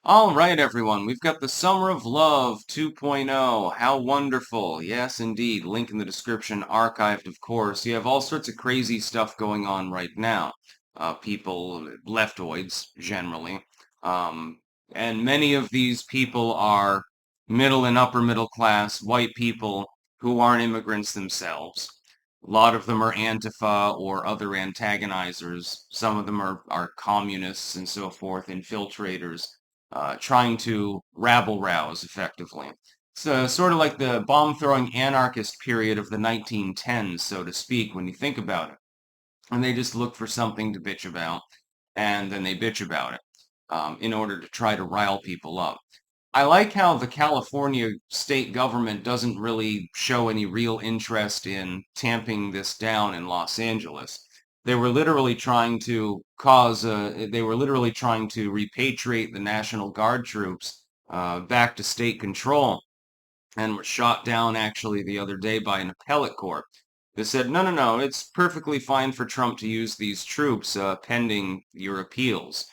All right, everyone, we've got the Summer of Love 2.0. How wonderful. Yes, indeed. Link in the description, archived, of course. You have all sorts of crazy stuff going on right now. People, leftoids, generally. Um, and many of these people are middle and upper middle class white people who aren't immigrants themselves. A lot of them are Antifa or other antagonizers. Some of them are communists and so forth, infiltrators trying to rabble-rouse effectively. It's sort of like the bomb-throwing anarchist period of the 1910s, so to speak, when you think about it. And they just look for something to bitch about, and then they bitch about it in order to try to rile people up. I like how the California state government doesn't really show any real interest in tamping this down in Los Angeles. They were literally trying to repatriate the National Guard troops back to state control and were shot down actually the other day by an appellate court. They said, no, no, no, it's perfectly fine for Trump to use these troops pending your appeals,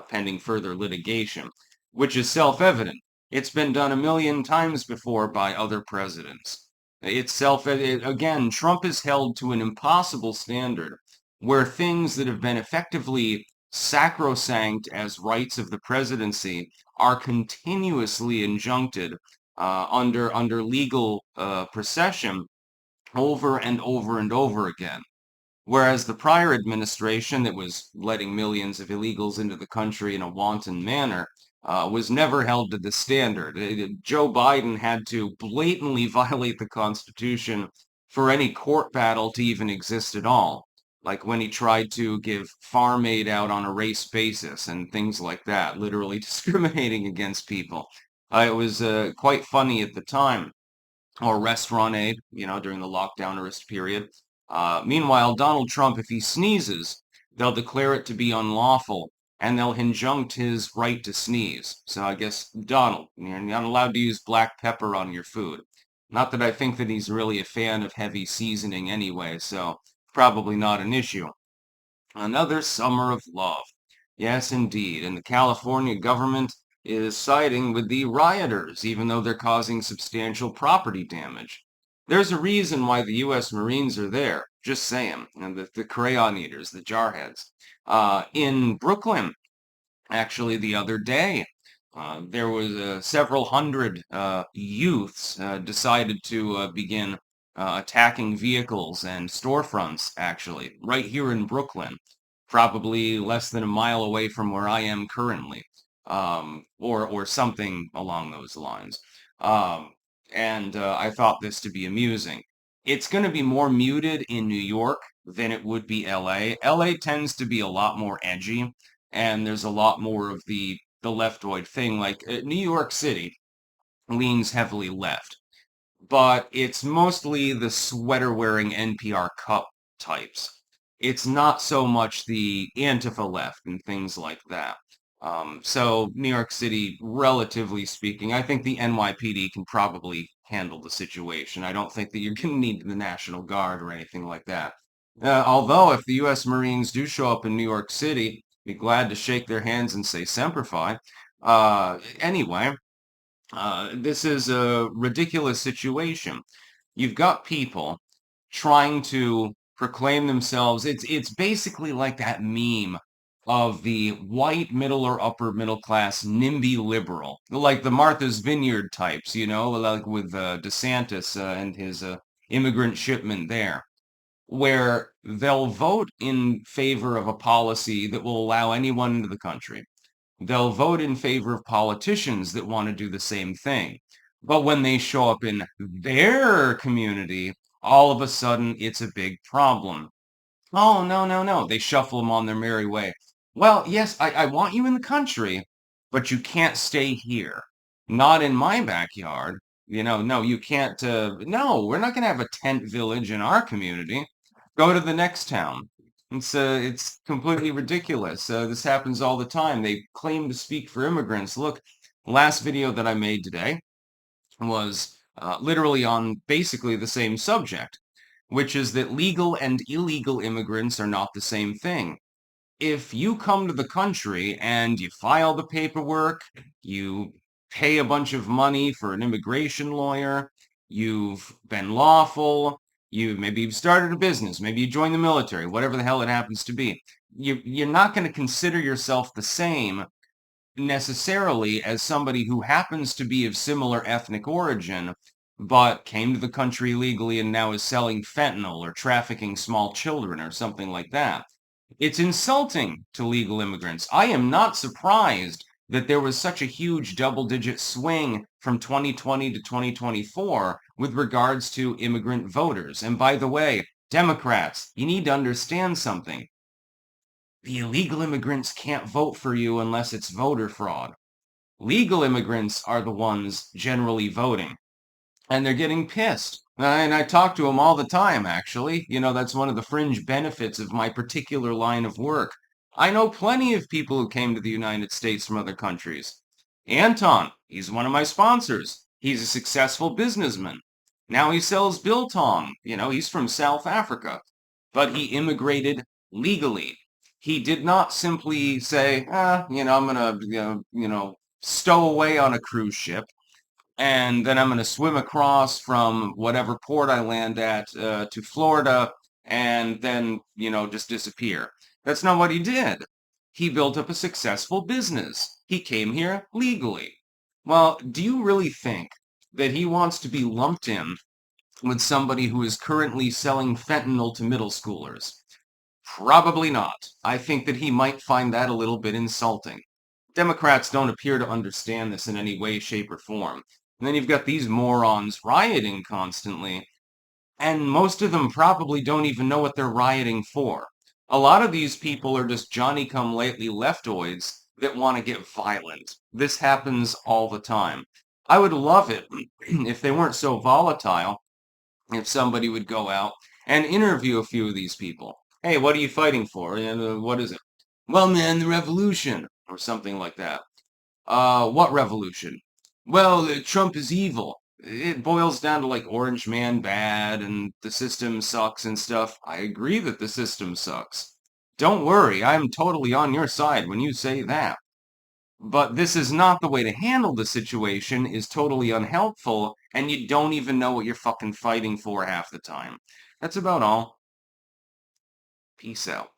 pending further litigation, which is self-evident. It's been done a million times before by other presidents. Again, Trump is held to an impossible standard where things that have been effectively sacrosanct as rights of the presidency are continuously injuncted under legal procession over and over and over again. Whereas the prior administration that was letting millions of illegals into the country in a wanton manner was never held to the standard. Joe Biden had to blatantly violate the Constitution for any court battle to even exist at all. Like when he tried to give farm aid out on a race basis and things like that, literally discriminating against people. It was quite funny at the time, or restaurant aid, during the lockdownist period. Meanwhile, Donald Trump, if he sneezes, they'll declare it to be unlawful and they'll injunct his right to sneeze. So I guess, Donald, you're not allowed to use black pepper on your food. Not that I think that he's really a fan of heavy seasoning anyway, so probably not an issue. Another summer of love. Yes, indeed. And the California government is siding with the rioters, even though they're causing substantial property damage. There's a reason why the U.S. Marines are there. Just saying. And the crayon eaters, the jarheads. In Brooklyn, actually, the other day, there was several hundred youths decided to begin attacking vehicles and storefronts, actually, right here in Brooklyn, probably less than a mile away from where I am currently, or something along those lines. Um, and I thought this to be amusing. It's going to be more muted in New York than it would be LA. LA tends to be a lot more edgy, and there's a lot more of the leftoid thing. Like New York City leans heavily left, but it's mostly the sweater-wearing NPR cup types. It's not so much the Antifa left and things like that. So New York City, relatively speaking, I think the NYPD can probably handle the situation. I don't think that you're going to need the National Guard or anything like that. Although if the U.S. Marines do show up in New York City, be glad to shake their hands and say Semper Fi. Anyway, this is a ridiculous situation. You've got people trying to proclaim themselves. It's basically like that meme of the white middle or upper middle class NIMBY liberal, like the Martha's Vineyard types, like with DeSantis and his immigrant shipment there, where they'll vote in favor of a policy that will allow anyone into the country. They'll vote in favor of politicians that want to do the same thing. But when they show up in their community, all of a sudden it's a big problem. Oh, no, no, no. They shuffle them on their merry way. Well, yes, I want you in the country, but you can't stay here. Not in my backyard. No, you can't. No, we're not going to have a tent village in our community. Go to the next town. It's completely ridiculous. This happens all the time. They claim to speak for immigrants. Look, last video that I made today was literally on basically the same subject, which is that legal and illegal immigrants are not the same thing. If you come to the country and you file the paperwork, You pay a bunch of money for an immigration lawyer. You've been lawful. Maybe you've started a business. Maybe you joined the military, whatever the hell it happens to be. You're not going to consider yourself the same necessarily as somebody who happens to be of similar ethnic origin, but came to the country legally and now is selling fentanyl or trafficking small children or something like that. It's insulting to legal immigrants. I am not surprised that there was such a huge double-digit swing from 2020 to 2024 with regards to immigrant voters. And by the way, Democrats, you need to understand something. The illegal immigrants can't vote for you unless it's voter fraud. Legal immigrants are the ones generally voting, and they're getting pissed. And I talk to them all the time, actually. That's one of the fringe benefits of my particular line of work. I know plenty of people who came to the United States from other countries. Anton, he's one of my sponsors. He's a successful businessman. Now he sells biltong. He's from South Africa, but he immigrated legally. He did not simply say, I'm gonna, stow away on a cruise ship, and then I'm gonna swim across from whatever port I land at to Florida, and then, just disappear. That's not what he did. He built up a successful business. He came here legally. Well, do you really think that he wants to be lumped in with somebody who is currently selling fentanyl to middle schoolers? Probably not. I think that he might find that a little bit insulting. Democrats don't appear to understand this in any way, shape, or form. And then you've got these morons rioting constantly, and most of them probably don't even know what they're rioting for. A lot of these people are just Johnny-come-lately leftoids that want to get violent. This happens all the time. I would love it if they weren't so volatile, if somebody would go out and interview a few of these people. Hey, what are you fighting for? And what is it? Well, man, the revolution, or something like that. What revolution? Well, Trump is evil. It boils down to like Orange Man bad and the system sucks and stuff. I agree that the system sucks. Don't worry, I'm totally on your side when you say that. But this is not the way to handle the situation, is totally unhelpful, and you don't even know what you're fucking fighting for half the time. That's about all. Peace out.